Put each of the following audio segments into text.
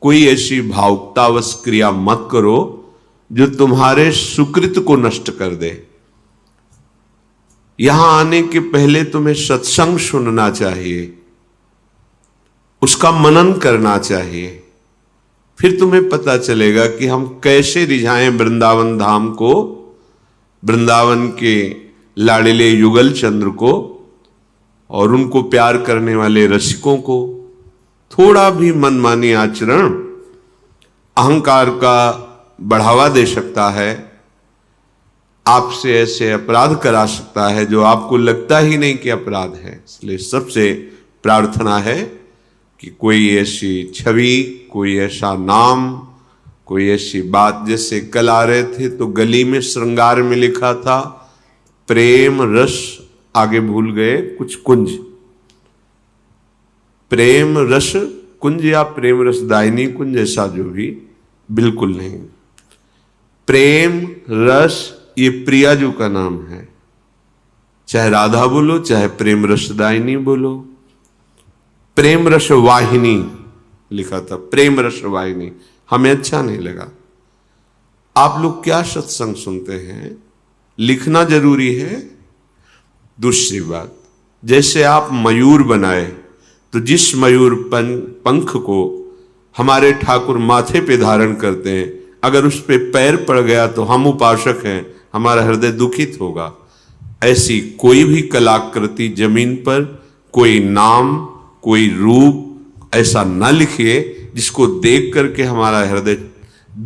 कोई ऐसी भावुकतावश क्रिया मत करो जो तुम्हारे सुकृत को नष्ट कर दे। यहां आने के पहले तुम्हें सत्संग सुनना चाहिए, उसका मनन करना चाहिए, फिर तुम्हें पता चलेगा कि हम कैसे रिझाएं वृंदावन धाम को, वृंदावन के लाड़िले युगल चंद्र को और उनको प्यार करने वाले रसिकों को। थोड़ा भी मनमानी आचरण अहंकार का बढ़ावा दे सकता है, आपसे ऐसे अपराध करा सकता है जो आपको लगता ही नहीं कि अपराध है। इसलिए सबसे प्रार्थना है कि कोई ऐसी छवि, कोई ऐसा नाम, कोई ऐसी बात, जैसे कल आ रहे थे तो गली में श्रृंगार में लिखा था प्रेम रस, आगे भूल गए कुछ कुंज, प्रेम रस कुंज या प्रेम रस दायनी कुंज, ऐसा जो भी, बिल्कुल नहीं। प्रेम रस ये प्रियाजू का नाम है, चाहे राधा बोलो चाहे प्रेम रस दायनी बोलो। प्रेम रस वाहिनी लिखा था, प्रेम रस वाहिनी, हमें अच्छा नहीं लगा। आप लोग क्या सत्संग सुनते हैं, लिखना जरूरी है। दूसरी बात, जैसे आप मयूर बनाए तो जिस मयूर पंख को हमारे ठाकुर माथे पे धारण करते हैं, अगर उस पे पैर पड़ गया तो हम उपासक हैं, हमारा हृदय दुखित होगा। ऐसी कोई भी कलाकृति जमीन पर, कोई नाम, कोई रूप ऐसा ना लिखिए जिसको देख करके हमारा हृदय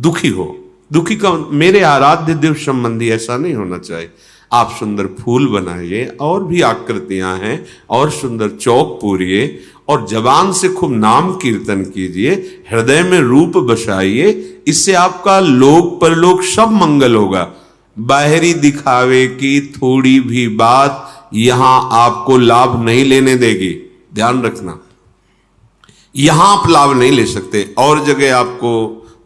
दुखी हो। दुखी का मेरे आराध्य देव संबंधी ऐसा नहीं होना चाहिए। आप सुंदर फूल बनाइए, और भी आकृतियां हैं, और सुंदर चौक पूरिए, और जबान से खूब नाम कीर्तन कीजिए, हृदय में रूप बसाइए। इससे आपका लोक परलोक सब मंगल होगा। बाहरी दिखावे की थोड़ी भी बात यहां आपको लाभ नहीं लेने देगी, ध्यान रखना। यहां आप लाभ नहीं ले सकते, और जगह आपको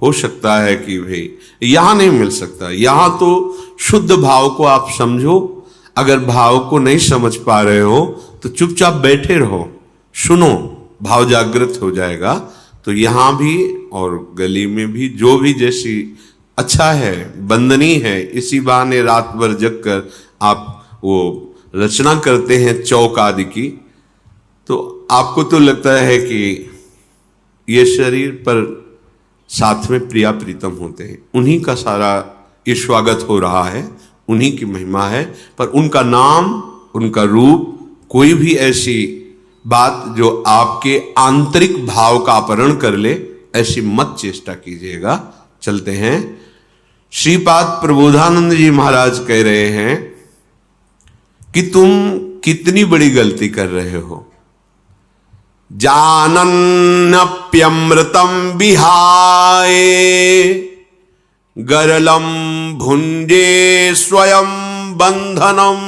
हो सकता है कि भाई यहां नहीं मिल सकता। यहां तो शुद्ध भाव को आप समझो। अगर भाव को नहीं समझ पा रहे हो तो चुपचाप बैठे रहो, सुनो, भाव जागृत हो जाएगा। तो यहां भी और गली में भी जो भी जैसी अच्छा है, बंदनी है, इसी बहाने रात भर जग कर आप वो रचना करते हैं चौक आदि की, तो आपको तो लगता है कि ये शरीर पर साथ में प्रिया प्रीतम होते हैं, उन्हीं का सारा ये स्वागत हो रहा है, उन्हीं की महिमा है। पर उनका नाम, उनका रूप, कोई भी ऐसी बात जो आपके आंतरिक भाव का अपहरण कर ले, ऐसी मत चेष्टा कीजिएगा। चलते हैं। श्रीपाद प्रबोधानंद जी महाराज कह रहे हैं कि तुम कितनी बड़ी गलती कर रहे हो। जानन्नप्यमृतम विहाय गरलम भुंजे स्वयं बंधनम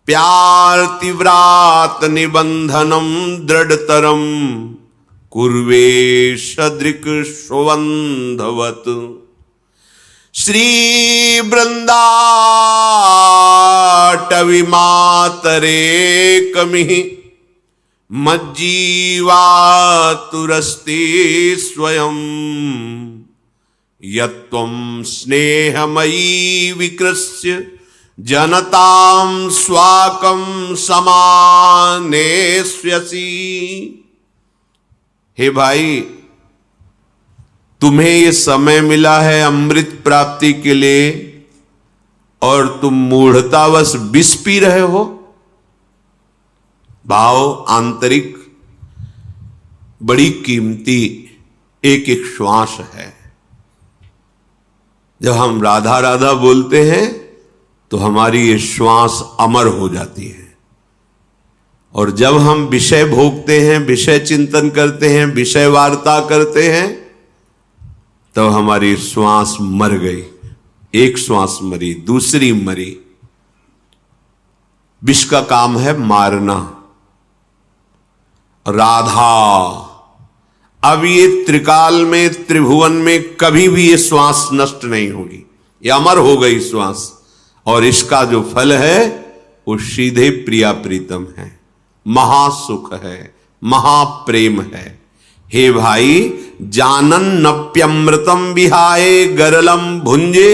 प्यार तीव्रात निबंधनम दृढ़तरम कुर्वे सदृक स्वबंधवत। श्री वृंदाटवी मातरे कमिः मज्जीवातुरस्ते स्वयं यत्त्वं स्नेहमयी विकृस्य जनतां स्वाकं समानेष्यसि। हे भाई, तुम्हें ये समय मिला है अमृत प्राप्ति के लिए और तुम मूढ़तावश विष पी रहे हो। भाव आंतरिक बड़ी कीमती एक एक श्वास है। जब हम राधा राधा बोलते हैं तो हमारी ये श्वास अमर हो जाती है, और जब हम विषय भोगते हैं, विषय चिंतन करते हैं, विषय वार्ता करते हैं, तो हमारी श्वास मर गई। एक श्वास मरी, दूसरी मरी। विष का काम है मारना। राधा, अब ये त्रिकाल में, त्रिभुवन में कभी भी ये श्वास नष्ट नहीं होगी, ये अमर हो गई श्वास। और इसका जो फल है वो सीधे प्रिया प्रीतम है, महासुख है, महाप्रेम है। हे भाई, जानन नप्यमृतम विहाय गरलम भुंजे,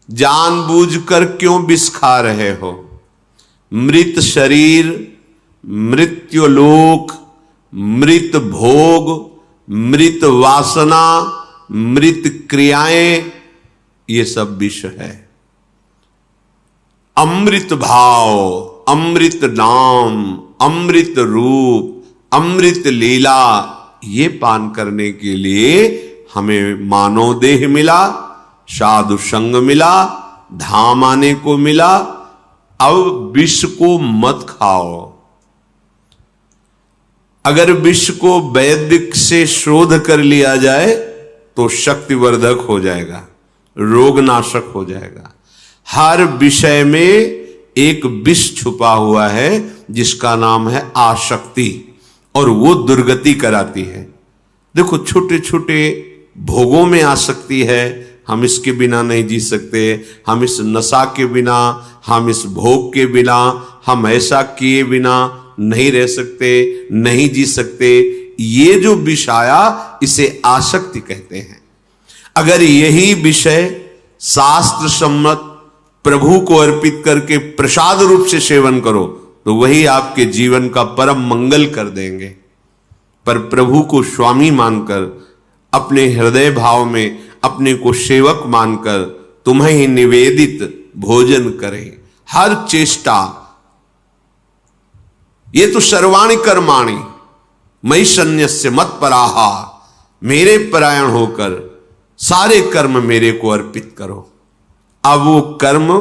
जानबूझकर क्यों विष खा रहे हो? मृत शरीर, मृत्युलोक, मृत भोग, मृत वासना, मृत क्रियाएं, ये सब विष है। अमृत भाव, अमृत नाम, अमृत रूप, अमृत लीला, ये पान करने के लिए हमें मानव देह मिला, साधु संग मिला, धाम आने को मिला। अब विष को मत खाओ। अगर विष को वैदिक से शोध कर लिया जाए तो शक्तिवर्धक हो जाएगा, रोगनाशक हो जाएगा। हर विषय में एक विष छुपा हुआ है जिसका नाम है आसक्ति, और वो दुर्गति कराती है। देखो, छोटे छोटे भोगों में आसक्ति है, हम इसके बिना नहीं जी सकते, हम इस नशा के बिना, हम इस भोग के बिना, हम ऐसा किए बिना नहीं रह सकते, नहीं जी सकते। ये जो विष आया इसे आसक्ति कहते हैं। अगर यही विषय शास्त्र सम्मत प्रभु को अर्पित करके प्रसाद रूप से सेवन करो तो वही आपके जीवन का परम मंगल कर देंगे। पर प्रभु को स्वामी मानकर, अपने हृदय भाव में अपने को सेवक मानकर तुम्हें ही निवेदित भोजन करें। हर चेष्टा, ये तो सर्वाणि कर्माणि मयि सन्न्यस्य मत्पराहा, मेरे परायण होकर सारे कर्म मेरे को अर्पित करो। अब वो कर्म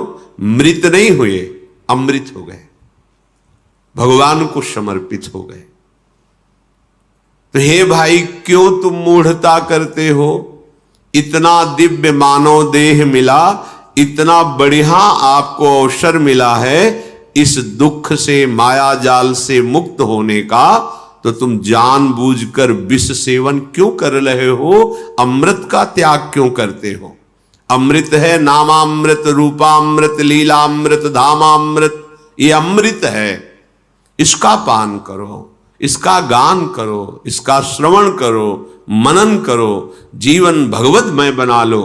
मृत नहीं हुए, अमृत हो गए, भगवान को समर्पित हो गए। तो हे भाई, क्यों तुम मूढ़ता करते हो? इतना दिव्य मानव देह मिला, इतना बढ़िया आपको अवसर मिला है इस दुख से, माया जाल से मुक्त होने का, तो तुम जानबूझकर विष सेवन क्यों कर रहे हो? अमृत का त्याग क्यों करते हो? अमृत है नामामृत, रूपामृत, लीलामृत, धामामृत, ये अमृत है। इसका पान करो, इसका गान करो, इसका श्रवण करो, मनन करो, जीवन भगवतमय बना लो।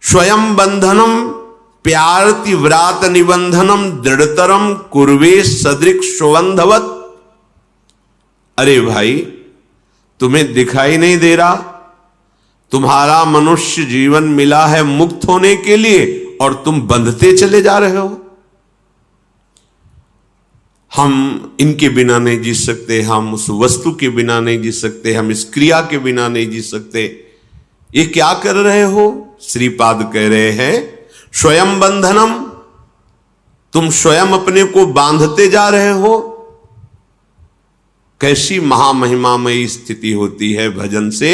स्वयं बंधनम प्यारति व्रात निबंधनम दृढ़तरम कुर्वे सदृक् स्वबंधवत। अरे भाई, तुम्हें दिखाई नहीं दे रहा? तुम्हारा मनुष्य जीवन मिला है मुक्त होने के लिए और तुम बंधते चले जा रहे हो। हम इनके बिना नहीं जी सकते, हम उस वस्तु के बिना नहीं जी सकते, हम इस क्रिया के बिना नहीं जी सकते। ये क्या कर रहे हो? श्रीपाद कह रहे हैं स्वयं बंधनम, तुम स्वयं अपने को बांधते जा रहे हो। कैसी महामहिमामयी स्थिति होती है भजन से।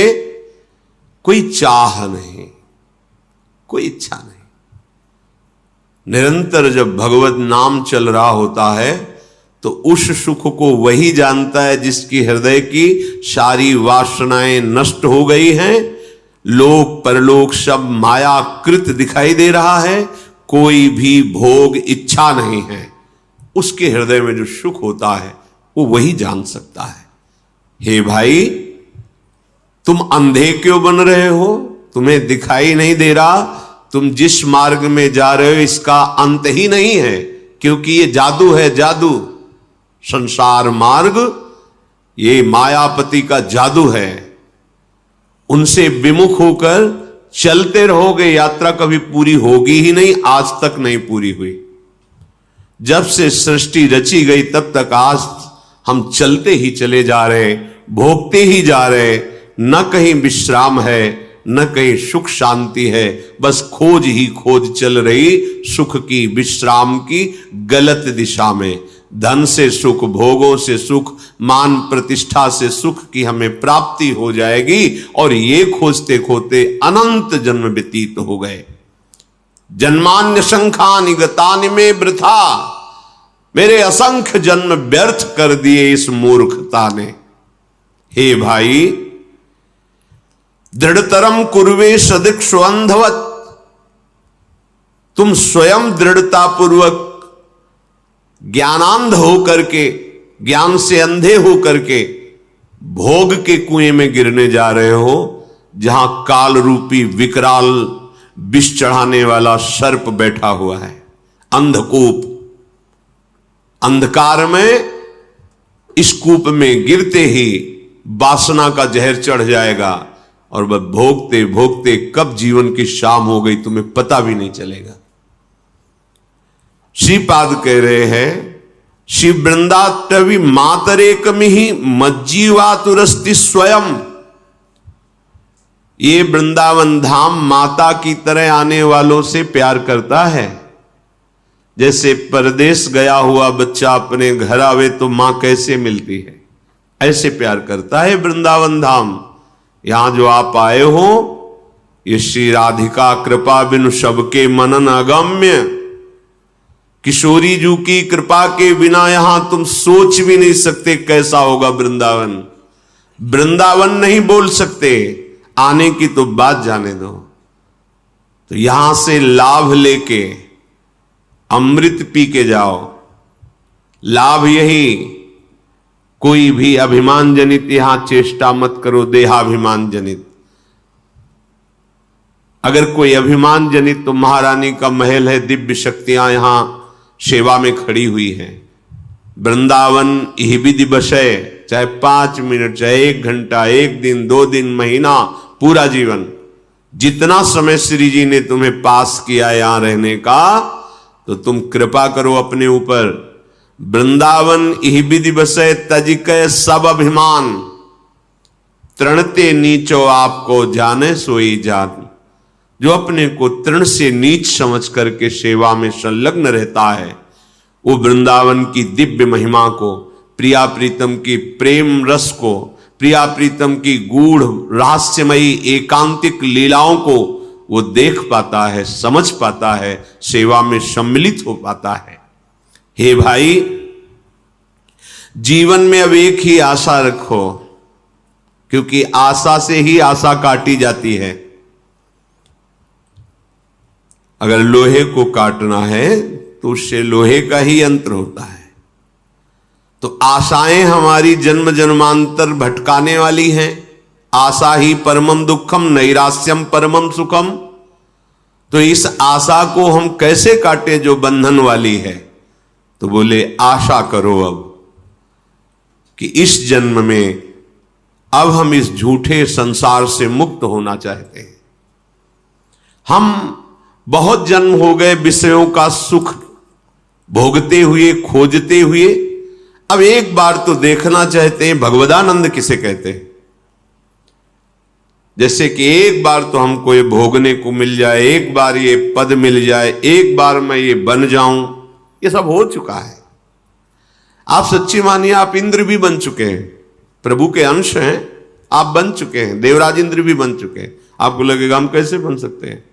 कोई चाह नहीं, कोई इच्छा नहीं। निरंतर जब भगवत नाम चल रहा होता है तो उस सुख को वही जानता है जिसकी हृदय की सारी वासनाएं नष्ट हो गई हैं। लोक परलोक सब मायाकृत दिखाई दे रहा है, कोई भी भोग इच्छा नहीं है। उसके हृदय में जो सुख होता है वो वही जान सकता है। हे भाई, तुम अंधे क्यों बन रहे हो? तुम्हें दिखाई नहीं दे रहा? तुम जिस मार्ग में जा रहे हो इसका अंत ही नहीं है, क्योंकि ये जादू है, जादू। संसार मार्ग ये मायापति का जादू है। उनसे विमुख होकर चलते रहोगे, यात्रा कभी पूरी होगी ही नहीं, आज तक नहीं पूरी हुई। जब से सृष्टि रची गई तब तक आज हम चलते ही चले जा रहे, भोगते ही जा रहे। न कहीं विश्राम है, न कहीं सुख शांति है, बस खोज ही खोज चल रही सुख की, विश्राम की, गलत दिशा में। धन से सुख, भोगों से सुख, मान प्रतिष्ठा से सुख की हमें प्राप्ति हो जाएगी, और ये खोजते खोजते अनंत जन्म व्यतीत हो गए। जन्मान्य शंखानि गतानि में वृथा, मेरे असंख्य जन्म व्यर्थ कर दिए इस मूर्खता ने। हे भाई, दृढ़तरम कुर्वे सदृक् स्वबंधवत, तुम स्वयं दृढ़ता पूर्वक ज्ञानांध होकर के, ज्ञान से अंधे होकर के भोग के कुएं में गिरने जा रहे हो, जहां काल रूपी विकराल विष चढ़ाने वाला सर्प बैठा हुआ है। अंधकूप, अंधकार में इस कूप में गिरते ही वासना का जहर चढ़ जाएगा और वह भोगते भोगते कब जीवन की शाम हो गई तुम्हें पता भी नहीं चलेगा। श्रीपाद कह रहे हैं, शिव वृंदाटवी मातरेकमि ही मज्जीवातुरस्ति स्वयं। ये वृंदावन धाम माता की तरह आने वालों से प्यार करता है। जैसे परदेश गया हुआ बच्चा अपने घर आवे तो मां कैसे मिलती है, ऐसे प्यार करता है वृंदावन धाम। यहां जो आप आए हो, ये श्री राधिका कृपा बिनु सबके मनन अगम्य। किशोरी जी की कृपा के बिना यहां तुम सोच भी नहीं सकते कैसा होगा वृंदावन। वृंदावन नहीं बोल सकते, आने की तो बात जाने दो। तो यहां से लाभ लेके अमृत पी के जाओ। लाभ यही, कोई भी अभिमान जनित यहां चेष्टा मत करो, देहाभिमान जनित। अगर कोई अभिमान जनित, तो महारानी का महल है, दिव्य शक्तियां यहां सेवा में खड़ी हुई हैं। वृंदावन यही विधि बशय, चाहे 5 मिनट, चाहे 1 घंटा, 1 दिन, 2 दिन, महीना, पूरा जीवन, जितना समय श्री जी ने तुम्हें पास किया यहां रहने का, तो तुम कृपा करो अपने ऊपर। वृंदावन यही विधि बसय तजिकय सब अभिमान, तृणते नीचो आपको जाने सोई जान। जो अपने को तृण से नीच समझ करके सेवा में संलग्न रहता है, वो वृंदावन की दिव्य महिमा को, प्रिया प्रीतम की प्रेम रस को, प्रिया प्रीतम की गूढ़ रहस्यमयी एकांतिक लीलाओं को वो देख पाता है, समझ पाता है, सेवा में सम्मिलित हो पाता है। हे भाई, जीवन में अब एक ही आशा रखो, क्योंकि आशा से ही आशा काटी जाती है। अगर लोहे को काटना है तो उससे लोहे का ही यंत्र होता है। तो आशाएं हमारी जन्म जन्मांतर भटकाने वाली हैं। आशा ही परमम दुखम नैरास्यम परमम सुखम। तो इस आशा को हम कैसे काटें जो बंधन वाली है? तो बोले आशा करो अब कि इस जन्म में अब हम इस झूठे संसार से मुक्त होना चाहते हैं। हम बहुत जन्म हो गए विषयों का सुख भोगते हुए, खोजते हुए। अब एक बार तो देखना चाहते हैं भगवदानंद किसे कहते हैं। जैसे कि एक बार तो हमको ये भोगने को मिल जाए, एक बार ये पद मिल जाए, एक बार मैं ये बन जाऊं। ये सब हो चुका है। आप सच्ची मानिए, आप इंद्र भी बन चुके हैं, प्रभु के अंश हैं, आप बन चुके हैं, देवराज इंद्र भी बन चुके हैं। आपको लगेगा हम कैसे बन सकते हैं?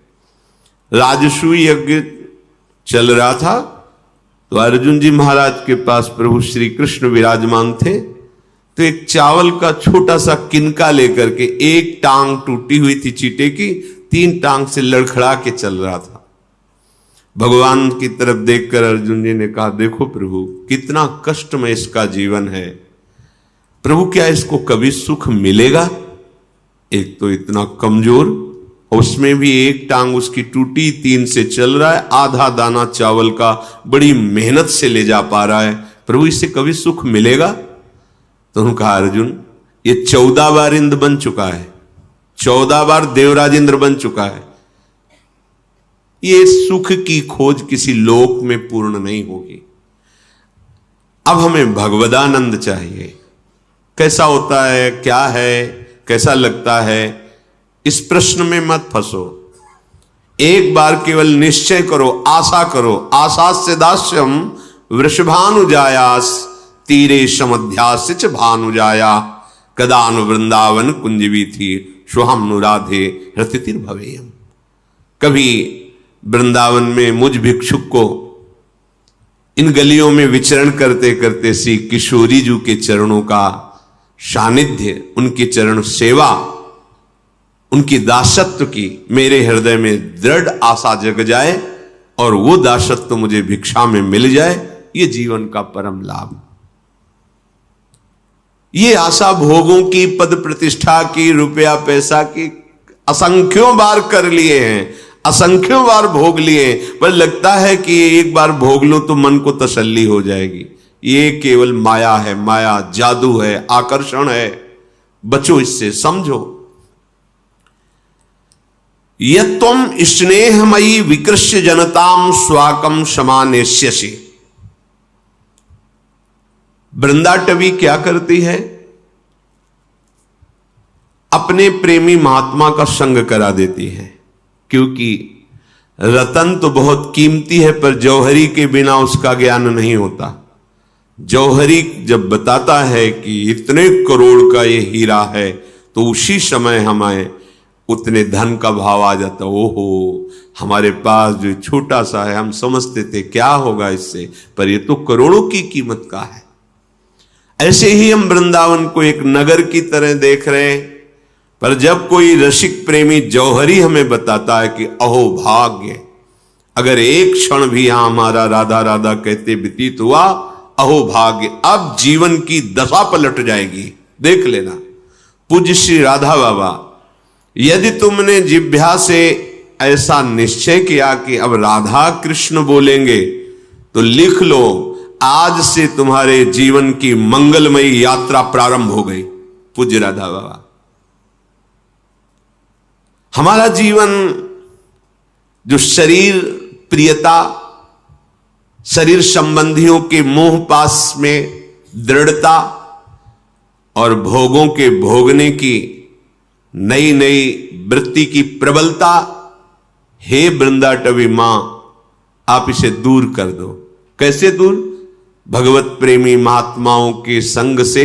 राजसूय यज्ञ चल रहा था तो अर्जुन जी महाराज के पास प्रभु श्री कृष्ण विराजमान थे। तो एक चावल का छोटा सा किनका लेकर के, एक टांग टूटी हुई थी चीटे की, 3 टांग से लड़खड़ा के चल रहा था। भगवान की तरफ देखकर अर्जुन जी ने कहा, देखो प्रभु कितना कष्टमय इसका जीवन है। प्रभु क्या इसको कभी सुख मिलेगा? एक तो इतना कमजोर, उसमें भी एक टांग उसकी टूटी, 3 से चल रहा है, आधा दाना चावल का बड़ी मेहनत से ले जा पा रहा है। प्रभु इससे कभी सुख मिलेगा? तो उन्होंने कहा, अर्जुन ये 14 बार इंद्र बन चुका है, 14 बार देवराज इंद्र बन चुका है। ये सुख की खोज किसी लोक में पूर्ण नहीं होगी। अब हमें भगवदानंद चाहिए। कैसा होता है, क्या है, कैसा लगता है, इस प्रश्न में मत फंसो। एक बार केवल निश्चय करो, आशा करो। आशा से दास्यम वृषभानुजायास तीरे समध्यास्य भानुजाया कदानु वृंदावन कुंजवी थी स्वहम नुराधे हृतिर्भवेयम। कभी वृंदावन में मुझ भिक्षुक को इन गलियों में विचरण करते करते श्री किशोरी जी के चरणों का सानिध्य, उनकी चरण सेवा, उनकी दासत्व की मेरे हृदय में दृढ़ आशा जग जाए और वो दासत्व मुझे भिक्षा में मिल जाए, ये जीवन का परम लाभ। ये आशा भोगों की, पद प्रतिष्ठा की, रुपया पैसा की असंख्यों बार कर लिए हैं, असंख्यों बार भोग लिए, पर लगता है कि एक बार भोग लो तो मन को तसल्ली हो जाएगी। ये केवल माया है, माया जादू है, आकर्षण है। बचो इससे, समझो। यत्त्वम स्नेहमयी विकृष्य जनताम स्वाकम समानेष्यसि। वृंदाटवी क्या करती है? अपने प्रेमी महात्मा का संग करा देती है, क्योंकि रतन तो बहुत कीमती है, पर जौहरी के बिना उसका ज्ञान नहीं होता। जौहरी जब बताता है कि इतने करोड़ का ये हीरा है, तो उसी समय हमें उतने धन का भाव आ जाता। ओहो, हमारे पास जो छोटा सा है, हम समझते थे क्या होगा इससे, पर ये तो करोड़ों की कीमत का है। ऐसे ही हम वृंदावन को एक नगर की तरह देख रहे हैं, पर जब कोई रसिक प्रेमी जौहरी हमें बताता है कि अहो भाग्य, अगर एक क्षण भी यहां हमारा राधा राधा कहते व्यतीत हुआ, अहो भाग्य, अब जीवन की दशा पलट जाएगी। देख लेना। पूज्य श्री राधा बाबा, यदि तुमने जिह्वा से ऐसा निश्चय किया कि अब राधा कृष्ण बोलेंगे, तो लिख लो, आज से तुम्हारे जीवन की मंगलमयी यात्रा प्रारंभ हो गई। पूज्य राधा बाबा। हमारा जीवन जो शरीर प्रियता, शरीर संबंधियों के मोह पास में दृढ़ता और भोगों के भोगने की नई नई वृत्ति की प्रबलता, हे वृंदाटवी मां, आप इसे दूर कर दो। कैसे दूर? भगवत प्रेमी महात्माओं के संग से,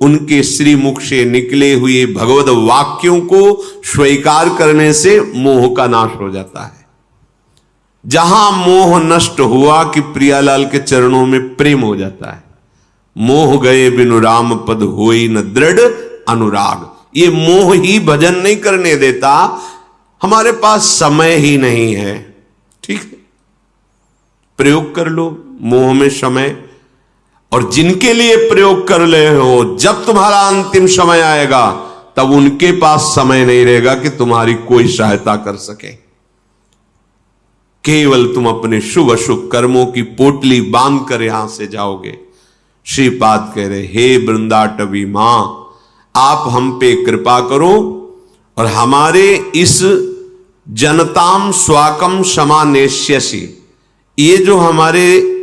उनके श्रीमुख से निकले हुए भगवत वाक्यों को स्वीकार करने से मोह का नाश हो जाता है। जहां मोह नष्ट हुआ कि प्रियालाल के चरणों में प्रेम हो जाता है। मोह गए बिनु राम पद होई न दृढ़ अनुराग। ये मोह ही भजन नहीं करने देता, हमारे पास समय ही नहीं है। ठीक है, प्रयोग कर लो मोह में समय, और जिनके लिए प्रयोग कर ले हो, जब तुम्हारा अंतिम समय आएगा तब उनके पास समय नहीं रहेगा कि तुम्हारी कोई सहायता कर सके। केवल तुम अपने शुभ अशुभ कर्मों की पोटली बांध कर यहां से जाओगे। श्रीपाद कह रहे, हे वृंदाटवी मां, आप हम पे कृपा करो और हमारे इस जनताम स्वाकम समानेष्यसि, ये जो हमारे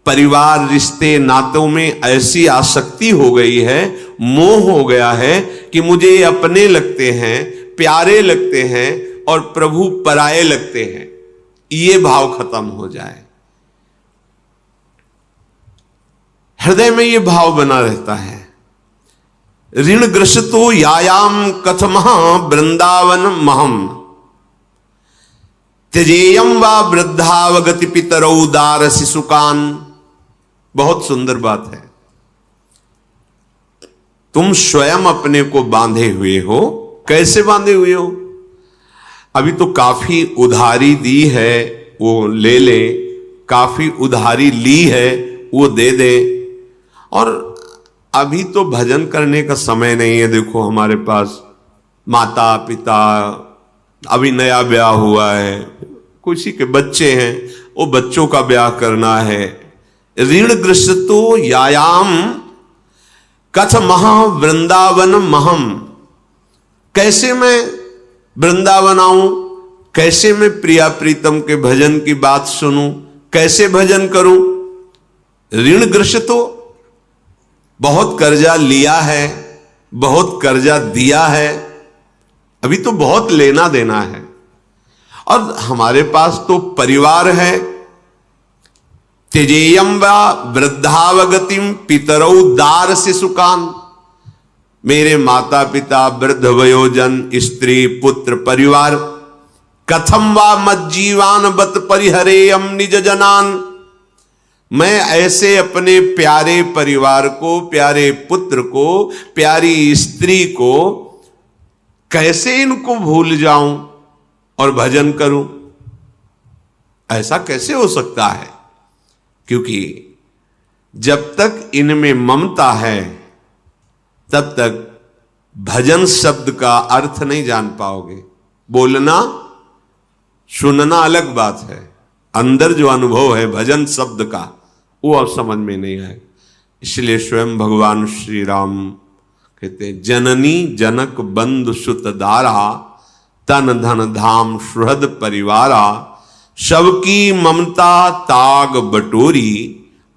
परिवार रिश्ते नातों में ऐसी आसक्ति हो गई है, मोह हो गया है कि मुझे अपने लगते हैं, प्यारे लगते हैं और प्रभु पराये लगते हैं, ये भाव खत्म हो जाए। हृदय में ये भाव बना रहता है। ऋण ग्रस्तो यायाम कथमः वृंदावन महम त्यजेयम वा वृद्धावगति पितरौ दार शिशुकान। बहुत सुंदर बात है। तुम स्वयं अपने को बांधे हुए हो। कैसे बांधे हुए हो? अभी तो काफी उधारी दी है, वो ले ले, काफी उधारी ली है, वो दे दे। और अभी तो भजन करने का समय नहीं है। देखो हमारे पास माता पिता, अभी नया ब्याह हुआ है, किसी के बच्चे हैं, वो बच्चों का ब्याह करना है। ऋण ग्रस्तो यायाम कथ महा वृंदावन महम। कैसे मैं वृंदावन आऊं, कैसे मैं प्रिया प्रीतम के भजन की बात सुनूं, कैसे भजन करूं? ऋण ग्रस्तो, बहुत कर्जा लिया है, बहुत कर्जा दिया है, अभी तो बहुत लेना देना है। और हमारे पास तो परिवार है। त्यजेयम वा वृद्धावगतिम पितरौ दार शिशुकान। मेरे माता पिता, वृद्ध वयोजन, स्त्री पुत्र परिवार, कथम वा मज्जीवान बत परिहरेयम निज जनान। मैं ऐसे अपने प्यारे परिवार को, प्यारे पुत्र को, प्यारी स्त्री को कैसे इनको भूल जाऊं और भजन करूं? ऐसा कैसे हो सकता है? क्योंकि जब तक इनमें ममता है, तब तक भजन शब्द का अर्थ नहीं जान पाओगे। बोलना सुनना अलग बात है, अंदर जो अनुभव है भजन शब्द का वो अब समझ में नहीं आए। इसलिए स्वयं भगवान श्री राम कहते जननी जनक बंधु सुत दारा तन धन धाम सुहृद परिवारा सबकी ममता ताग बटोरी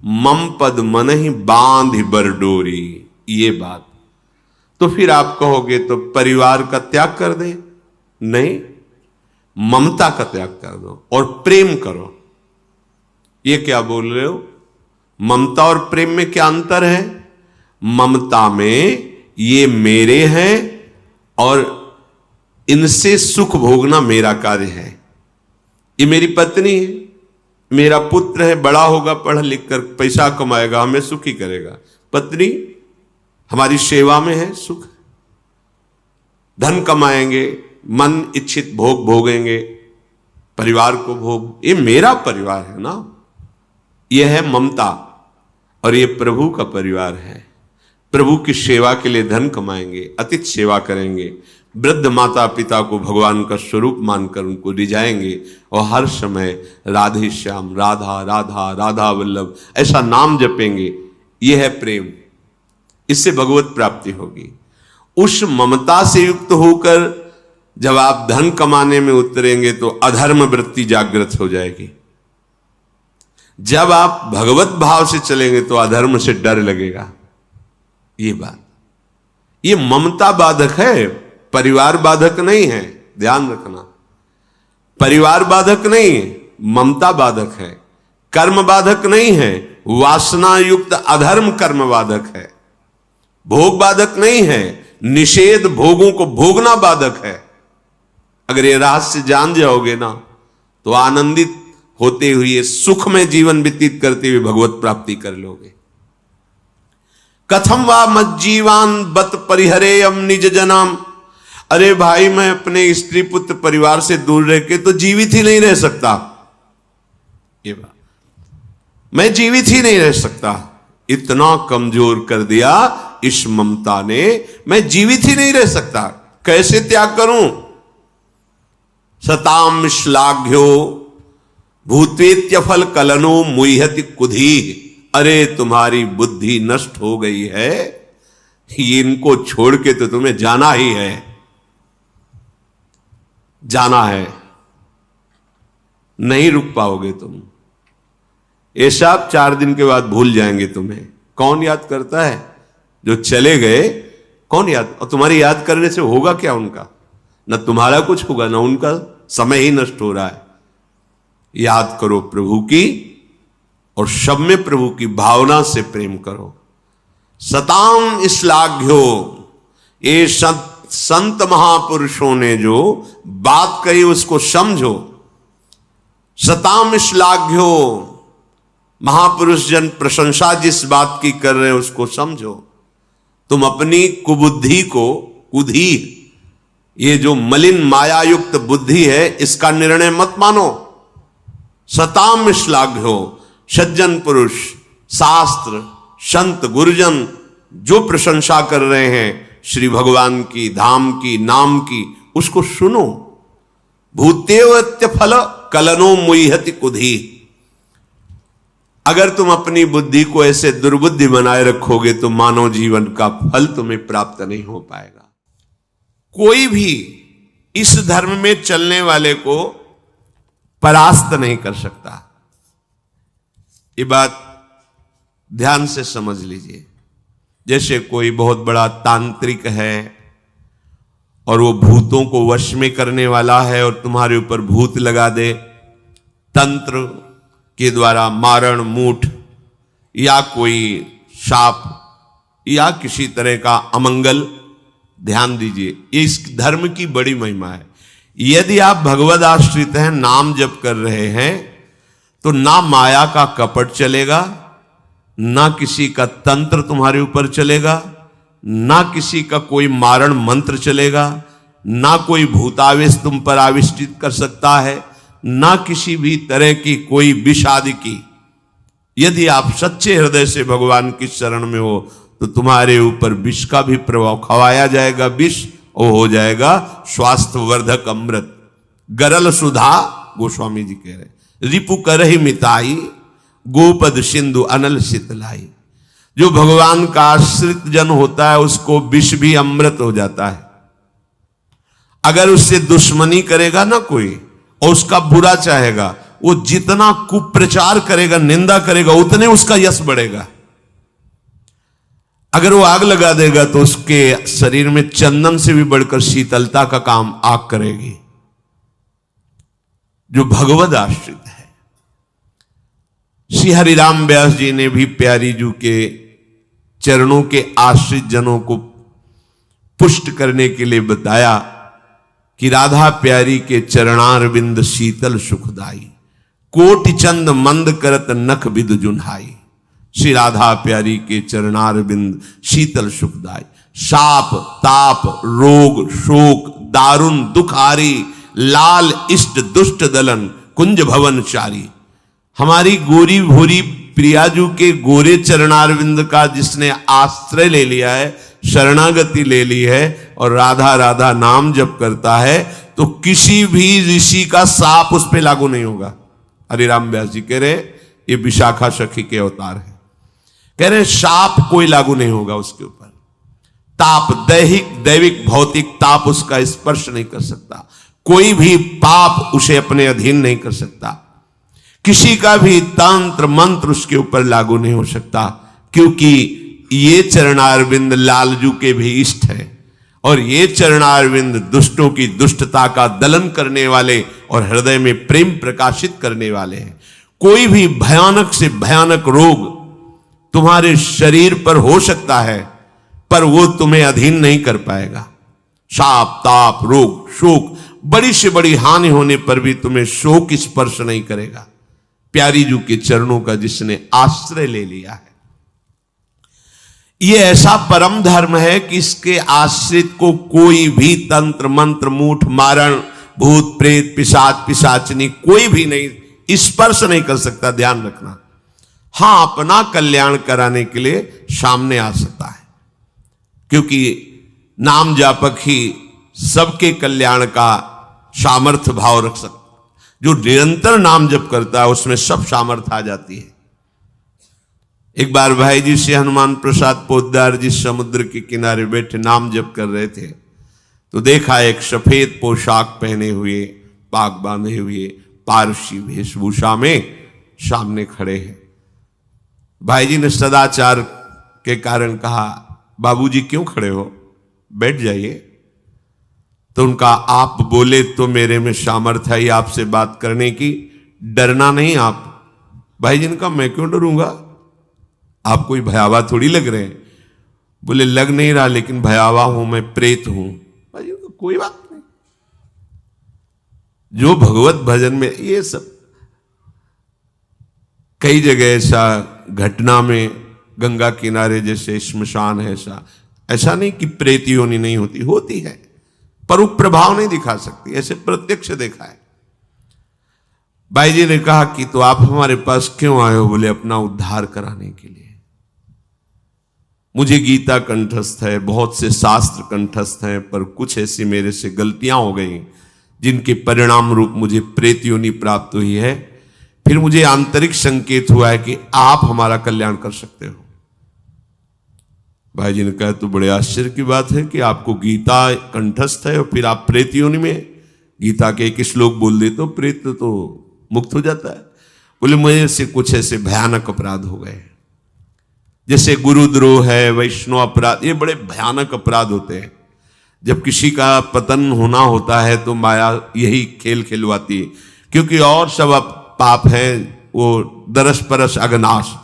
मम पद मन ही बांध बरडोरी। ये बात तो फिर आप कहोगे तो परिवार का त्याग कर दे, नहीं, ममता का त्याग कर दो और प्रेम करो। ये क्या बोल रहे हो? ममता और प्रेम में क्या अंतर है? ममता में ये मेरे हैं और इनसे सुख भोगना मेरा कार्य है। ये मेरी पत्नी है, मेरा पुत्र है, बड़ा होगा, पढ़ लिख कर पैसा कमाएगा, हमें सुखी करेगा। पत्नी हमारी सेवा में है, सुख, धन कमाएंगे, मन इच्छित भोग भोगेंगे, परिवार को भोग, ये मेरा परिवार है ना। यह है ममता। और ये प्रभु का परिवार है। प्रभु की सेवा के लिए धन कमाएंगे, अतिथि सेवा करेंगे, वृद्ध माता पिता को भगवान का स्वरूप मानकर उनको रिझाएंगे और हर समय राधे श्याम, राधा राधा राधा वल्लभ ऐसा नाम जपेंगे। यह है प्रेम। इससे भगवत प्राप्ति होगी। उस ममता से युक्त होकर जब आप धन कमाने में उतरेंगे तो अधर्म वृत्ति जागृत हो जाएगी। जब आप भगवत भाव से चलेंगे तो अधर्म से डर लगेगा। ये बात, ये ममता बाधक है, परिवार बाधक नहीं है, ध्यान रखना। परिवार बाधक नहीं है, ममता बाधक है। कर्म बाधक नहीं है, वासना युक्त अधर्म कर्म बाधक है। भोग बाधक नहीं है, निषेध भोगों को भोगना बाधक है। अगर ये रहस्य जान जाओगे ना तो आनंदित होते हुए सुख में जीवन व्यतीत करते हुए भगवत प्राप्ति कर लोगे। कथम वा मज्जीवान बत परिहरेयम निज जनाम। अरे भाई, मैं अपने स्त्री पुत्र परिवार से दूर रह के तो जीवित ही नहीं रह सकता। ये बात, मैं जीवित ही नहीं रह सकता। इतना कमजोर कर दिया इस ममता ने, मैं जीवित ही नहीं रह सकता। कैसे त्याग करूं? सताम श्लाघ्यो भूतेत्य फल कलनो मुह्यति कुधी। अरे तुम्हारी बुद्धि नष्ट हो गई है, इनको छोड़ के तो तुम्हें जाना ही है, जाना है, नहीं रुक पाओगे तुम। ये सब 4 दिन के बाद भूल जाएंगे तुम्हें। कौन याद करता है? जो चले गए कौन याद? और तुम्हारी याद करने से होगा क्या उनका? न तुम्हारा कुछ होगा, न उनका समय ही नष्ट हो रहा है। याद करो प्रभु की और सब में प्रभु की भावना से प्रेम करो। सताम श्लाघ्यो, ये संत महापुरुषों ने जो बात कही उसको समझो। सताम श्लाघ्यो, महापुरुष जन प्रशंसा जिस बात की कर रहे हैं उसको समझो। तुम अपनी कुबुद्धि को, कुधी, ये जो मलिन मायायुक्त बुद्धि है, इसका निर्णय मत मानो। सताम श्लाघ्यो, सज्जन पुरुष, शास्त्र, संत, गुरुजन जो प्रशंसा कर रहे हैं श्री भगवान की, धाम की, नाम की, उसको सुनो। भूतेवत्य फल कलनो मुह्यति कुधी। अगर तुम अपनी बुद्धि को ऐसे दुर्बुद्धि बनाए रखोगे तो मानव जीवन का फल तुम्हें प्राप्त नहीं हो पाएगा। कोई भी इस धर्म में चलने वाले को परास्त नहीं कर सकता। ये बात ध्यान से समझ लीजिए। जैसे कोई बहुत बड़ा तांत्रिक है और वो भूतों को वश में करने वाला है और तुम्हारे ऊपर भूत लगा दे, तंत्र के द्वारा मारण, मूठ या कोई शाप या किसी तरह का अमंगल, ध्यान दीजिए, ये इस धर्म की बड़ी महिमा है। यदि आप भगवद आश्रित हैं, नाम जप कर रहे हैं, तो ना माया का कपट चलेगा, ना किसी का तंत्र तुम्हारे ऊपर चलेगा, ना किसी का कोई मारण मंत्र चलेगा, ना कोई भूतावेश तुम पर आविष्टित कर सकता है, ना किसी भी तरह की कोई विष आदि की। यदि आप सच्चे हृदय से भगवान की शरण में हो तो तुम्हारे ऊपर विष का भी प्रभाव, खवाया जाएगा विष, वो हो जाएगा स्वास्थ्यवर्धक अमृत। गरल सुधा, गोस्वामी जी कह रहे, रिपु करहि मिताई, गोपद सिंधु अनल शीतलाई। जो भगवान का आश्रित जन होता है उसको विष भी अमृत हो जाता है। अगर उससे दुश्मनी करेगा ना कोई और उसका बुरा चाहेगा, वो जितना कुप्रचार करेगा, निंदा करेगा, उतने उसका यश बढ़ेगा। अगर वो आग लगा देगा तो उसके शरीर में चंदन से भी बढ़कर शीतलता का काम आग करेगी। जो भगवद आश्रित है, श्री हरिराम व्यास जी ने भी प्यारी जू के चरणों के आश्रित जनों को पुष्ट करने के लिए बताया कि राधा प्यारी के चरणारविंद शीतल सुखदाई, कोटि चंद मंद करत नख विद जुन्हाई। श्री राधा प्यारी के चरणारविंद शीतल सुखदाई। शाप ताप रोग शोक दारुण दुख आरी, लाल इष्ट दुष्ट दलन कुंज भवन चारी। हमारी गोरी भोरी प्रियाजू के गोरे चरणारविंद का जिसने आश्रय ले लिया है, शरणागति ले ली है और राधा राधा नाम जप करता है, तो किसी भी ऋषि का साप उस पर लागू नहीं होगा। हरिराम व्यास जी कह रहे ये विशाखा सखी के अवतार है, कह रहे शाप कोई लागू नहीं होगा उसके ऊपर। ताप दैविक भौतिक ताप उसका स्पर्श नहीं कर सकता। कोई भी पाप उसे अपने अधीन नहीं कर सकता। किसी का भी तंत्र मंत्र उसके ऊपर लागू नहीं हो सकता, क्योंकि ये चरणारविंद लालजू के भी इष्ट है और ये चरणारविंद दुष्टों की दुष्टता का दलन करने वाले और हृदय में प्रेम प्रकाशित करने वाले हैं। कोई भी भयानक से भयानक रोग तुम्हारे शरीर पर हो सकता है, पर वो तुम्हें अधीन नहीं कर पाएगा। शाप ताप रोग शोक, बड़ी से बड़ी हानि होने पर भी तुम्हें शोक स्पर्श नहीं करेगा। प्यारी जू के चरणों का जिसने आश्रय ले लिया है, यह ऐसा परम धर्म है कि इसके आश्रित को कोई भी तंत्र मंत्र मूठ मारण भूत प्रेत पिशाच पिशाचनी कोई भी नहीं स्पर्श नहीं कर सकता। ध्यान रखना। हां, अपना कल्याण कराने के लिए सामने आ सकता है, क्योंकि नाम जापक ही सबके कल्याण का सामर्थ्य भाव रख सकता। जो निरंतर नाम जप करता है उसमें सब सामर्थ्य आ जाती है। एक बार भाई जी से हनुमान प्रसाद पोद्दार जी समुद्र के किनारे बैठे नाम जप कर रहे थे, तो देखा एक सफेद पोशाक पहने हुए पाग बांधे हुए पारसी वेशभूषा में सामने खड़े हैं। भाई जी ने सदाचार के कारण कहा, बाबूजी क्यों खड़े हो, बैठ जाइए। तो उनका आप बोले तो मेरे में सामर्थ्य है आपसे बात करने की, डरना नहीं आप। भाई जी ने कहा मैं क्यों डरूंगा, आप कोई भयावह थोड़ी लग रहे हैं। बोले लग नहीं रहा, लेकिन भयावह हूं, मैं प्रेत हूं। भाई जी तो कोई बात नहीं। जो भगवत भजन में ये सब कई जगह ऐसा घटना में गंगा किनारे जैसे श्मशान है, ऐसा नहीं कि प्रेत योनि नहीं होती, होती है, पर वो प्रभाव नहीं दिखा सकती। ऐसे प्रत्यक्ष देखा है। भाई जी ने कहा कि तो आप हमारे पास क्यों आए हो? बोले अपना उद्धार कराने के लिए। मुझे गीता कंठस्थ है, बहुत से शास्त्र कंठस्थ हैं, पर कुछ ऐसी मेरे से गलतियां हो गई जिनके परिणाम रूप मुझे प्रेत योनि प्राप्त हुई है। फिर मुझे आंतरिक संकेत हुआ है कि आप हमारा कल्याण कर सकते हो। भाई जी ने कहा तो बड़े आश्चर्य की बात है कि आपको गीता कंठस्थ है और फिर आप प्रेत योनि में। गीता के एक श्लोक बोल दे तो प्रेत तो मुक्त हो जाता है। बोले मुझे से कुछ ऐसे भयानक अपराध हो गए, जैसे गुरुद्रोह है, वैष्णव अपराध, ये बड़े भयानक अपराध होते हैं। जब किसी का पतन होना होता है तो माया यही खेल खिलवाती है, क्योंकि और सब पाप हैं वो दरस परस अगनाश,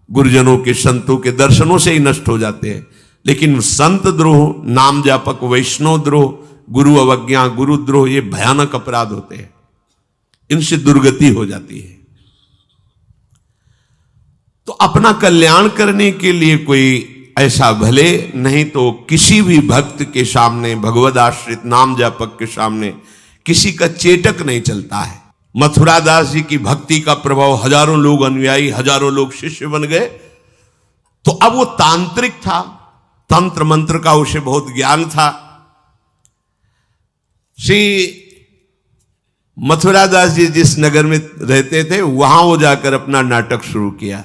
गुरुजनों के संतों के दर्शनों से ही नष्ट हो जाते हैं। लेकिन संत द्रोह, नाम जापक, वैष्णव द्रोह, गुरु अवज्ञा, गुरुद्रोह, ये भयानक अपराध होते हैं, इनसे दुर्गति हो जाती है। तो अपना कल्याण करने के लिए कोई ऐसा भले नहीं तो किसी भी भक्त के सामने, भगवद आश्रित नाम जापक के सामने किसी का चेटक नहीं चलता है। मथुरा दास जी की भक्ति का प्रभाव, हजारों लोग अनुयायी, हजारों लोग शिष्य बन गए, तो अब वो तांत्रिक था, तंत्र मंत्र का उसे बहुत ज्ञान था। श्री मथुरा दास जी जिस नगर में रहते थे वहां वो जाकर अपना नाटक शुरू किया।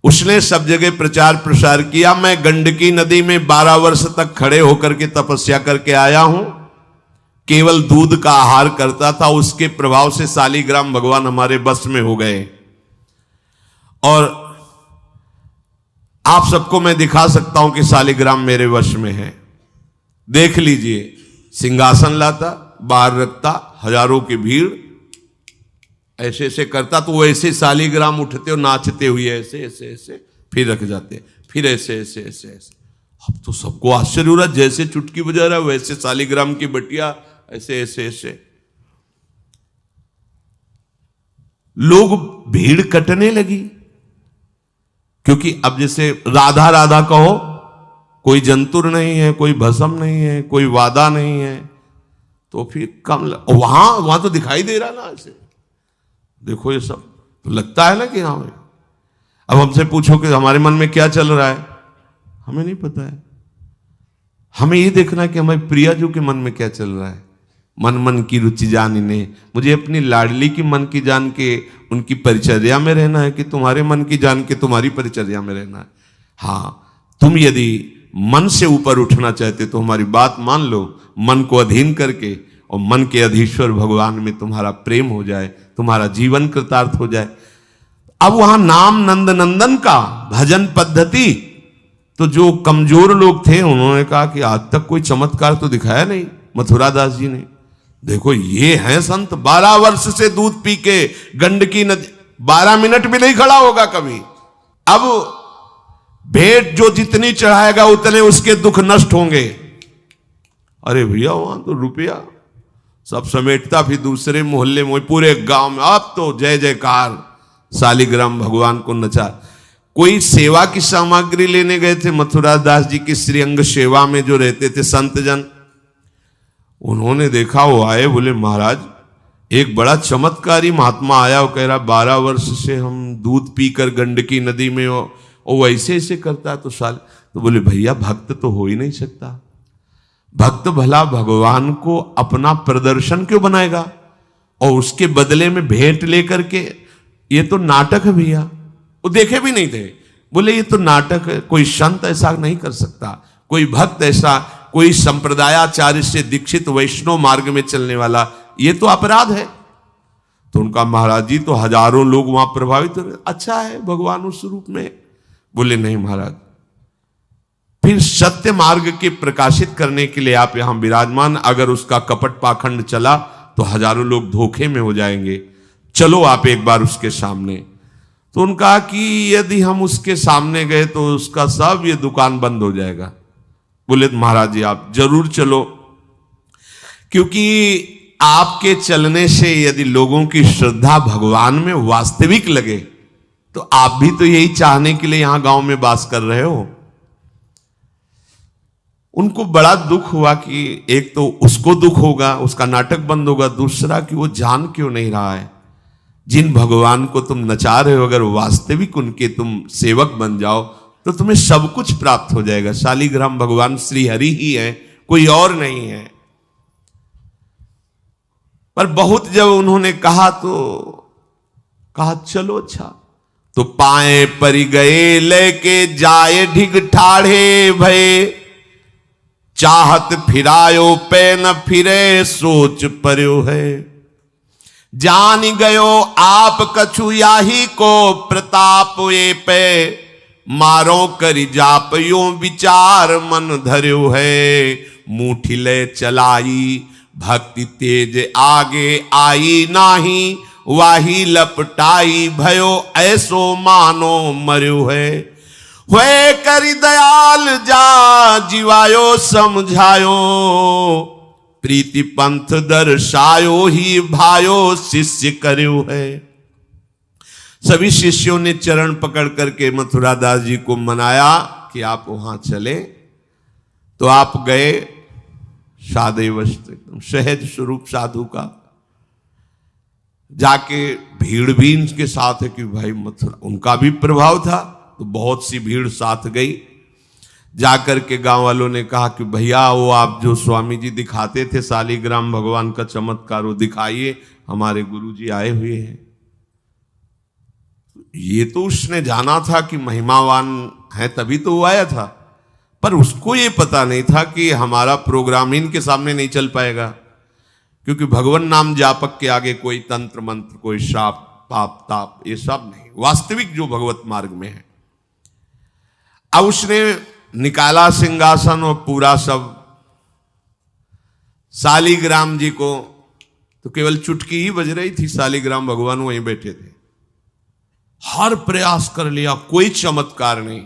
उसने सब जगह प्रचार प्रसार किया। मैं गंडकी नदी में 12 वर्ष तक खड़े होकर के तपस्या करके आया हूं, केवल दूध का आहार करता था। उसके प्रभाव से शालिग्राम भगवान हमारे बस में हो गए। और आप सबको मैं दिखा सकता हूं कि शालिग्राम मेरे वश में है। देख लीजिए, सिंहासन लाता, बाहर रखता, हजारों की भीड़, ऐसे ऐसे करता तो वो ऐसे शालिग्राम उठते और नाचते हुए ऐसे ऐसे ऐसे फिर रख जाते, फिर ऐसे ऐसे ऐसे ऐसे। अब तो सबको आश्चर्य हो रहा, जैसे चुटकी बजा रहा है वैसे शालिग्राम की बटिया ऐसे ऐसे ऐसे। लोग, भीड़ कटने लगी, क्योंकि अब जैसे राधा राधा कहो, कोई जंतुर नहीं है, कोई भस्म नहीं है, कोई वादा नहीं है, तो फिर कम वहां तो दिखाई दे रहा ना ऐसे। देखो ये सब तो लगता है ना कि हाँ। अब हमसे पूछो कि हमारे मन में क्या चल रहा है, हमें नहीं पता है। हमें ये देखना है कि हमारे प्रियाजू के मन में क्या चल रहा है। मन मन की रुचि जानिने, मुझे अपनी लाडली की मन की जान के उनकी परिचर्या में रहना है कि तुम्हारे मन की जान के तुम्हारी परिचर्या में रहना है। हाँ, तुम यदि मन से ऊपर उठना चाहते तो हमारी बात मान लो, मन को अधीन करके, और मन के अधीश्वर भगवान में तुम्हारा प्रेम हो जाए, तुम्हारा जीवन कृतार्थ हो जाए। अब वहां नाम नंद नंदन का भजन पद्धति, तो जो कमजोर लोग थे उन्होंने कहा कि आज तक कोई चमत्कार तो दिखाया नहीं मथुरा दास जी ने। देखो ये हैं संत, 12 वर्ष से दूध पी के गंडकी नदी, 12 मिनट भी नहीं खड़ा होगा कभी। अब भेंट जो जितनी चढ़ाएगा उतने उसके दुख नष्ट होंगे। अरे भैया वहां तो रुपया सब समेटता, फिर दूसरे मोहल्ले में, पूरे गांव में अब तो जय जयकार, शालिग्राम भगवान को नचा। कोई सेवा की सामग्री लेने गए थे मथुरा दास जी की श्रीअंग सेवा में जो रहते थे संत जन, उन्होंने देखा, वो आए, बोले महाराज एक बड़ा चमत्कारी महात्मा आया, वो कह रहा 12 वर्ष से हम दूध पीकर गंडकी नदी में, वो ऐसे ऐसे करता है। तो बोले भैया भक्त तो हो ही नहीं सकता, भक्त भला भगवान को अपना प्रदर्शन क्यों बनाएगा और उसके बदले में भेंट लेकर के, ये तो नाटक है भैया। वो देखे भी नहीं थे, बोले ये तो नाटक है, कोई संत ऐसा नहीं कर सकता, कोई भक्त ऐसा, कोई संप्रदायाचार्य से दीक्षित वैष्णव मार्ग में चलने वाला, ये तो अपराध है। तो उनका महाराज जी तो हजारों लोग वहां प्रभावित हो रहे, अच्छा है भगवान उस रूप में। बोले नहीं महाराज, फिर सत्य मार्ग के प्रकाशित करने के लिए आप यहां विराजमान, अगर उसका कपट पाखंड चला तो हजारों लोग धोखे में हो जाएंगे, चलो आप एक बार उसके सामने। तो उनका कि यदि हम उसके सामने गए तो उसका सब ये दुकान बंद हो जाएगा। बोले महाराज जी आप जरूर चलो, क्योंकि आपके चलने से यदि लोगों की श्रद्धा भगवान में वास्तविक लगे तो आप भी तो यही चाहने के लिए यहां गांव में वास कर रहे हो। उनको बड़ा दुख हुआ कि एक तो उसको दुख होगा, उसका नाटक बंद होगा, दूसरा कि वो जान क्यों नहीं रहा है जिन भगवान को तुम नचा रहे हो, अगर वास्तविक उनके तुम सेवक बन जाओ तो तुम्हें सब कुछ प्राप्त हो जाएगा। शालिग्राम भगवान श्री हरि ही है, कोई और नहीं है। पर बहुत जब उन्होंने कहा तो कहा चलो अच्छा, तो पाए परि गए लेके जाए ढिग ठाढ़े भये, चाहत फिरायो पे न फिरे सोच पर्यो है, जान गयो आप कछु याही को प्रताप ये पे, मारो करि जाप यो विचार मन धर्यो है, मुठी ले चलाई भक्ति तेज आगे आई नाही, वाही लपटाई भयो ऐसो मानो मर्यो है, हुए करि दयाल जा जीवायो समझायो, प्रीति पंथ दर्शायो ही भायो शिष्य कर्यो है। सभी शिष्यों ने चरण पकड़ करके मथुरा दास जी को मनाया कि आप वहां चले। तो आप गए, सादे वस्त्र एकदम सहज स्वरूप साधु का, जाके भीड़ भी इनके साथ है कि भाई मथुरा, उनका भी प्रभाव था, तो बहुत सी भीड़ साथ गई। जाकर के गांव वालों ने कहा कि भैया वो आप जो स्वामी जी दिखाते थे शालिग्राम भगवान का चमत्कार वो दिखाइए, हमारे गुरुजी आए हुए हैं। ये तो उसने जाना था कि महिमावान है तभी तो वो आया था, पर उसको ये पता नहीं था कि हमारा प्रोग्राम इनके सामने नहीं चल पाएगा, क्योंकि भगवान नाम जापक के आगे कोई तंत्र मंत्र, कोई शाप पाप ताप ये सब नहीं, वास्तविक जो भगवत मार्ग में है। अब उसने निकाला सिंहासन और पूरा सब, शालिग्राम जी को तो केवल चुटकी ही बज रही थी, शालिग्राम भगवान वहीं बैठे थे। हर प्रयास कर लिया, कोई चमत्कार नहीं।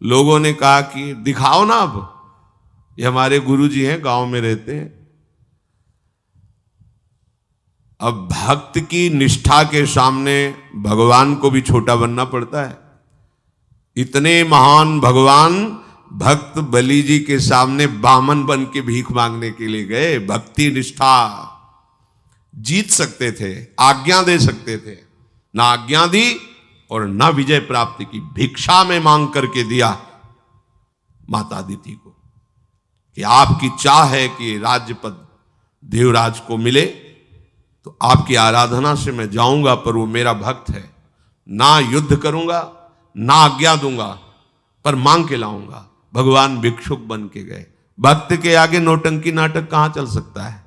लोगों ने कहा कि दिखाओ ना, अब ये हमारे गुरुजी हैं, गांव में रहते हैं। अब भक्त की निष्ठा के सामने भगवान को भी छोटा बनना पड़ता है। इतने महान भगवान भक्त बलि जी के सामने बामन बन के भीख मांगने के लिए गए। भक्ति निष्ठा जीत सकते थे, आज्ञा दे सकते थे, ना आज्ञा दी और ना विजय प्राप्ति की। भिक्षा में मांग करके दिया माता अदिति को कि आपकी चाह है कि राज्य पद देवराज को मिले, तो आपकी आराधना से मैं जाऊंगा, पर वो मेरा भक्त है, ना युद्ध करूंगा ना आज्ञा दूंगा, पर मांग के लाऊंगा। भगवान भिक्षुक बन के गए। भक्त के आगे नौटंकी नाटक कहां चल सकता है?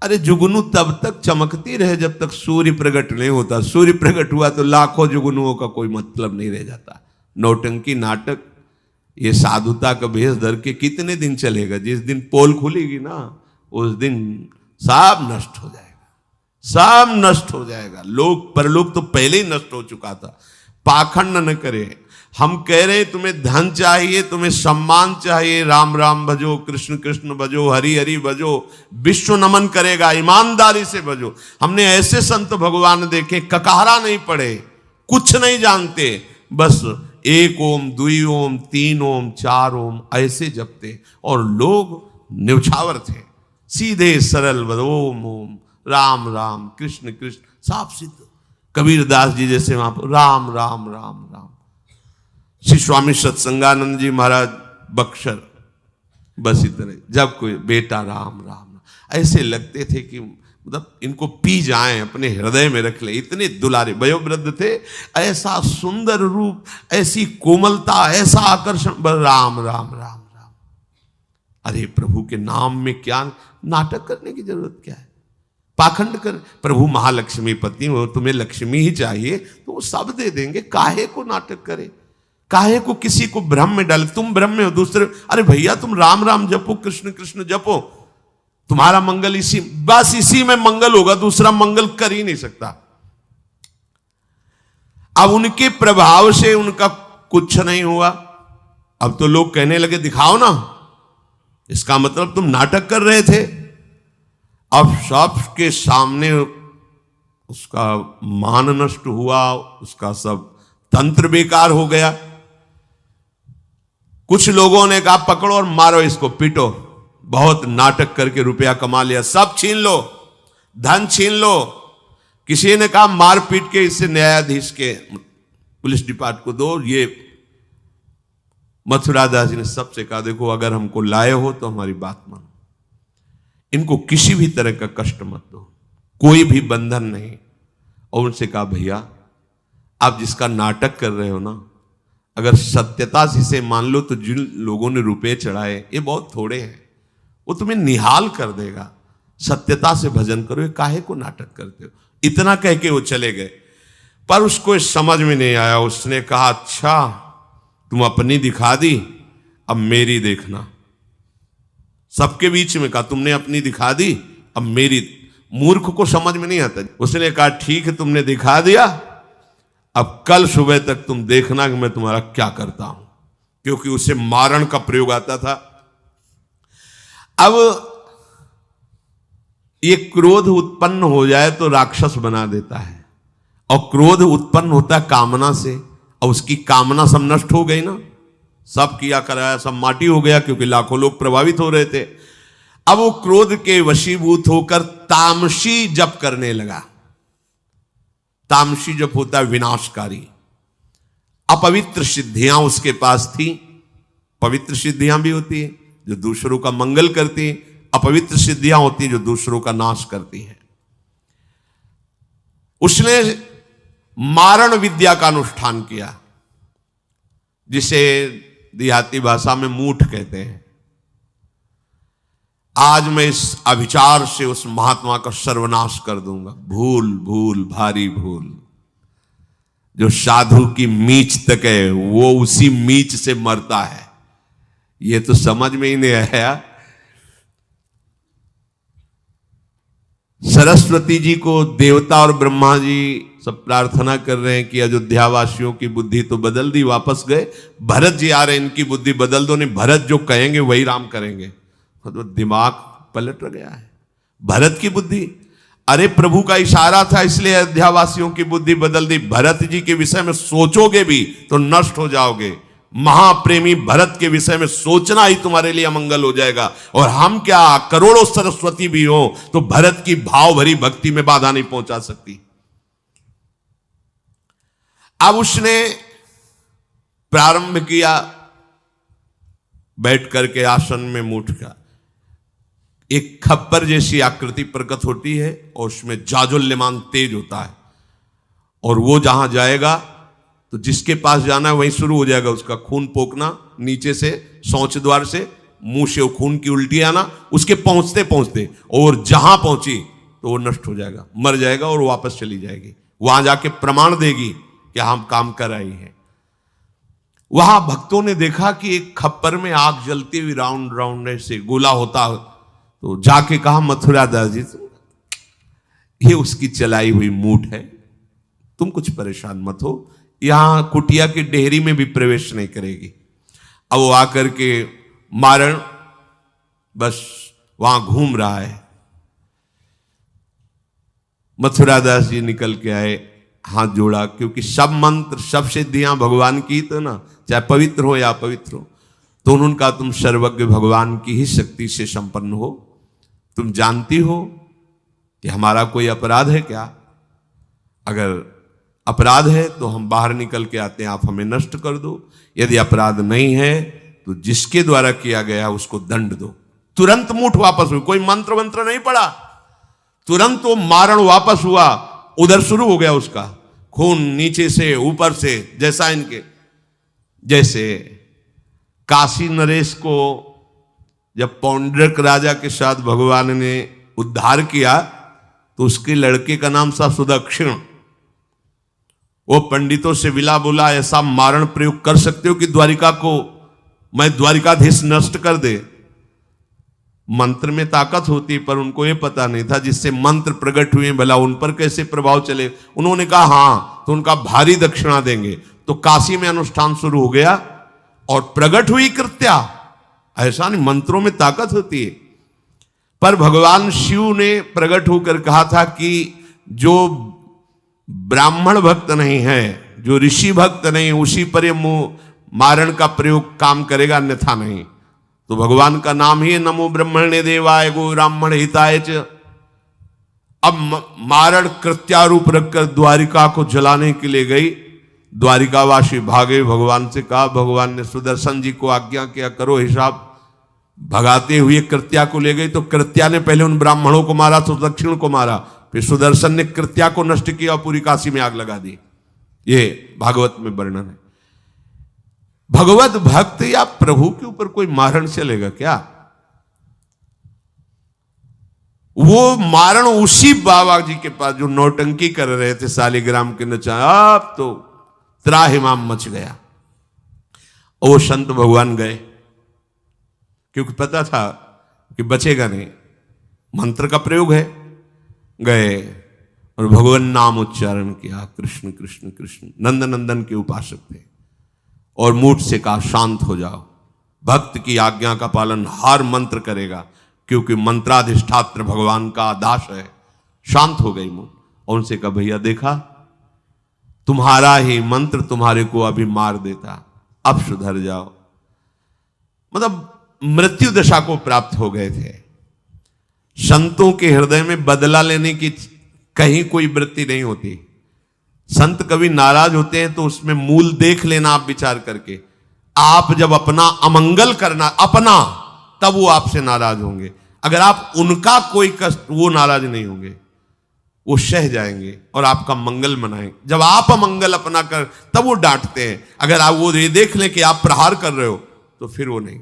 अरे जुगनू तब तक चमकती रहे जब तक सूर्य प्रकट नहीं होता। सूर्य प्रकट हुआ तो लाखों जुगनुओं का कोई मतलब नहीं रह जाता। नौटंकी नाटक ये साधुता का भेष धर के कितने दिन चलेगा? जिस दिन पोल खुलेगी ना उस दिन सब नष्ट हो जाएगा, सब नष्ट हो जाएगा। लोग परलोक तो पहले ही नष्ट हो चुका था। पाखंड न करे। हम कह रहे हैं तुम्हें धन चाहिए, तुम्हें सम्मान चाहिए, राम राम भजो, कृष्ण कृष्ण भजो, हरि हरि भजो, विश्व नमन करेगा, ईमानदारी से भजो। हमने ऐसे संत भगवान देखे, ककारा नहीं पढ़े, कुछ नहीं जानते, बस एक ओम, दुई ओम, तीन ओम, चार ओम ऐसे जपते, और लोग न्यौछावर थे, सीधे सरल ओम ओम, राम राम, कृष्ण कृष्ण, साफ सिद्ध। कबीरदास जी जैसे वहां पर राम राम राम राम। श्री स्वामी सत्संगानंद जी महाराज बक्सर, बस इतने। जब कोई बेटा राम राम, ऐसे लगते थे कि मतलब इनको पी जाएं, अपने हृदय में रख ले। इतने दुलारे वयोवृद्ध थे, ऐसा सुंदर रूप, ऐसी कोमलता, ऐसा आकर्षण, राम राम राम राम। अरे प्रभु के नाम में क्या नाटक करने की जरूरत क्या है? पाखंड कर। प्रभु महालक्ष्मी पति हो, तुम्हें लक्ष्मी ही चाहिए तो वो सब दे देंगे। काहे को नाटक करे? काहे को किसी को भ्रम में डाले? तुम भ्रम में हो, दूसरे, अरे भैया तुम राम राम जपो, कृष्ण कृष्ण जपो, तुम्हारा मंगल इसी, बस इसी में मंगल होगा, दूसरा मंगल कर ही नहीं सकता। अब उनके प्रभाव से उनका कुछ नहीं हुआ। अब तो लोग कहने लगे दिखाओ ना, इसका मतलब तुम नाटक कर रहे थे। अब सबके सामने उसका मान नष्ट हुआ, उसका सब तंत्र बेकार हो गया। कुछ लोगों ने कहा पकड़ो और मारो इसको, पीटो, बहुत नाटक करके रुपया कमा लिया, सब छीन लो, धन छीन लो। किसी ने कहा मार पीट के इससे न्यायाधीश के पुलिस डिपार्टमेंट को दो। ये मथुरा दास जी ने सबसे कहा देखो अगर हमको लाए हो तो हमारी बात मानो, इनको किसी भी तरह का कष्ट मत दो, कोई भी बंधन नहीं। और उनसे कहा भैया आप जिसका नाटक कर रहे हो ना, अगर सत्यता से इसे मान लो तो जिन लोगों ने रुपए चढ़ाए ये बहुत थोड़े हैं, वो तुम्हें निहाल कर देगा। सत्यता से भजन करो, ये काहे को नाटक करते हो? इतना कह के वो चले गए। पर उसको समझ में नहीं आया। उसने कहा अच्छा तुम अपनी दिखा दी, अब मेरी देखना। सबके बीच में कहा तुमने अपनी दिखा दी, अब मेरी। मूर्ख को समझ में नहीं आता। उसने कहा ठीक है तुमने दिखा दिया, अब कल सुबह तक तुम देखना कि मैं तुम्हारा क्या करता हूं। क्योंकि उसे मारण का प्रयोग आता था। अब ये क्रोध उत्पन्न हो जाए तो राक्षस बना देता है, और क्रोध उत्पन्न होता है कामना से, और उसकी कामना सब नष्ट हो गई ना, सब किया कराया सब माटी हो गया, क्योंकि लाखों लोग प्रभावित हो रहे थे। अब वो क्रोध के वशीभूत होकर तामसी जप करने लगा। तामसी जप होता है विनाशकारी। अपवित्र सिद्धियां उसके पास थी। पवित्र सिद्धियां भी होती है जो दूसरों का मंगल करती हैं, अपवित्र सिद्धियां होती हैं जो दूसरों का नाश करती हैं। उसने मारण विद्या का अनुष्ठान किया, जिसे देहाती भाषा में मूठ कहते हैं। आज मैं इस अभिचार से उस महात्मा का सर्वनाश कर दूंगा। भूल भूल भारी भूल। जो साधु की मीच तक है वो उसी मीच से मरता है, ये तो समझ में ही नहीं आया। सरस्वती जी को देवता और ब्रह्मा जी सब प्रार्थना कर रहे हैं कि अयोध्या वासियों की बुद्धि तो बदल दी, वापस गए। भरत जी आ रहे हैं, इनकी बुद्धि बदल दो, नहीं भरत जो कहेंगे वही राम करेंगे। तो दिमाग पलट गया है भरत की बुद्धि। अरे प्रभु का इशारा था इसलिए अयोध्या वासियों की बुद्धि बदल दी। भरत जी के विषय में सोचोगे भी तो नष्ट हो जाओगे। महाप्रेमी भरत के विषय में सोचना ही तुम्हारे लिए अमंगल हो जाएगा। और हम क्या, करोड़ों सरस्वती भी हो तो भरत की भाव भरी भक्ति में बाधा नहीं पहुंचा सकती। अब उसने प्रारंभ किया बैठ करके आसन में मूठ का। एक खप्पर जैसी आकृति प्रकट होती है और उसमें जाजुल्यमान तेज होता है, और वो जहां जाएगा तो जिसके पास जाना है वहीं शुरू हो जाएगा उसका खून पोकना, नीचे से शौच द्वार से मुंह से खून की उल्टी आना, उसके पहुंचते पहुंचते, और जहां पहुंची तो वो नष्ट हो जाएगा, मर जाएगा और वापस चली जाएगी। वहां जाके प्रमाण देगी कि हम काम कर रही हैं। वहां भक्तों ने देखा कि एक खप्पर में आग जलती हुई राउंड राउंड ऐसे गोला होता, तो जाके कहा मथुरा दास जी ये उसकी चलाई हुई मूठ है, तुम कुछ परेशान मत हो, यहां कुटिया की डेहरी में भी प्रवेश नहीं करेगी। अब वो आकर के मारण बस वहां घूम रहा है। मथुरा दास जी निकल के आए, हाथ जोड़ा, क्योंकि सब मंत्र सब सिद्धियां भगवान की तो ना, चाहे पवित्र हो या अपवित्र हो, तो उन्होंने कहा तुम सर्वज्ञ भगवान की ही शक्ति से संपन्न हो, तुम जानती हो कि हमारा कोई अपराध है क्या? अगर अपराध है तो हम बाहर निकल के आते हैं, आप हमें नष्ट कर दो। यदि अपराध नहीं है तो जिसके द्वारा किया गया उसको दंड दो। तुरंत मूठ वापस हुई, कोई मंत्र मंत्र नहीं पड़ा, तुरंत वो मारण वापस हुआ। उधर शुरू हो गया उसका खून, नीचे से ऊपर से, जैसा इनके जैसे काशी नरेश को जब पौंड्रक राजा के साथ भगवान ने उद्धार किया तो उसके लड़के का नाम था सुदक्षिण। वो पंडितों से विला बोला ऐसा मारण प्रयोग कर सकते हो कि द्वारिका को मैं द्वारिकाधीश नष्ट कर दे। मंत्र में ताकत होती पर उनको ये पता नहीं था जिससे मंत्र प्रकट हुए भला उन पर कैसे प्रभाव चले। उन्होंने कहा हाँ, तो उनका भारी दक्षिणा देंगे। तो काशी में अनुष्ठान शुरू हो गया और प्रकट हुई कृत्या। ऐसा नहीं, मंत्रों में ताकत होती है। पर भगवान शिव ने प्रकट होकर कहा था कि जो ब्राह्मण भक्त नहीं है, जो ऋषि भक्त नहीं, उसी पर ये मारण का प्रयोग काम करेगा, अन्यथा नहीं। तो भगवान का नाम ही नमो ब्रह्मणे देवाय गो ब्राह्मण हिताय च। अब मारण कृत्यारूप रखकर द्वारिका को जलाने के लिए गई। द्वारिकावासी भागे, भगवान से कहा, भगवान ने सुदर्शन जी को आज्ञा किया करो हिसाब। भगाते हुए कृत्या को ले गई तो कृत्या ने पहले उन ब्राह्मणों को मारा, सुदक्षिण को मारा, फिर सुदर्शन ने कृत्या को नष्ट किया और पूरी काशी में आग लगा दी। ये भागवत में वर्णन है। भगवत भक्त या प्रभु के ऊपर कोई मारण चलेगा क्या? वो मारण उसी बाबा जी के पास जो नौटंकी कर रहे थे शालिग्राम के नचा, अब तो त्राहिमाम मच गया। वो संत भगवान गए क्योंकि पता था कि बचेगा नहीं, मंत्र का प्रयोग है। गए और भगवान नाम उच्चारण किया, कृष्ण कृष्ण कृष्ण। नंद नंदन के उपासक थे और मूठ से कहा शांत हो जाओ। भक्त की आज्ञा का पालन हर मंत्र करेगा क्योंकि मंत्राधिष्ठात्र भगवान का दास है। शांत हो गई मूठ और उनसे कहा भैया देखा, तुम्हारा ही मंत्र तुम्हारे को अभी मार देता, अब सुधर जाओ। मतलब मृत्यु दशा को प्राप्त हो गए थे। संतों के हृदय में बदला लेने की कहीं कोई वृत्ति नहीं होती। संत कभी नाराज होते हैं तो उसमें मूल देख लेना आप विचार करके। आप जब अपना अमंगल करना अपना, तब वो आपसे नाराज होंगे। अगर आप उनका कोई कष्ट, वो नाराज नहीं होंगे, वो सह जाएंगे और आपका मंगल मनाएंगे। जब आप अमंगल अपना कर, तब वो डांटते हैं। अगर आप वो ये देख लें कि आप प्रहार कर रहे हो, तो फिर वो नहीं,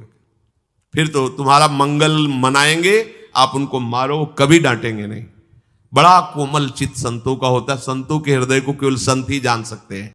फिर तो तुम्हारा मंगल मनाएंगे, आप उनको मारो, कभी डांटेंगे नहीं। बड़ा कोमल चित्त संतों का होता है। संतों के हृदय को केवल संत ही जान सकते हैं।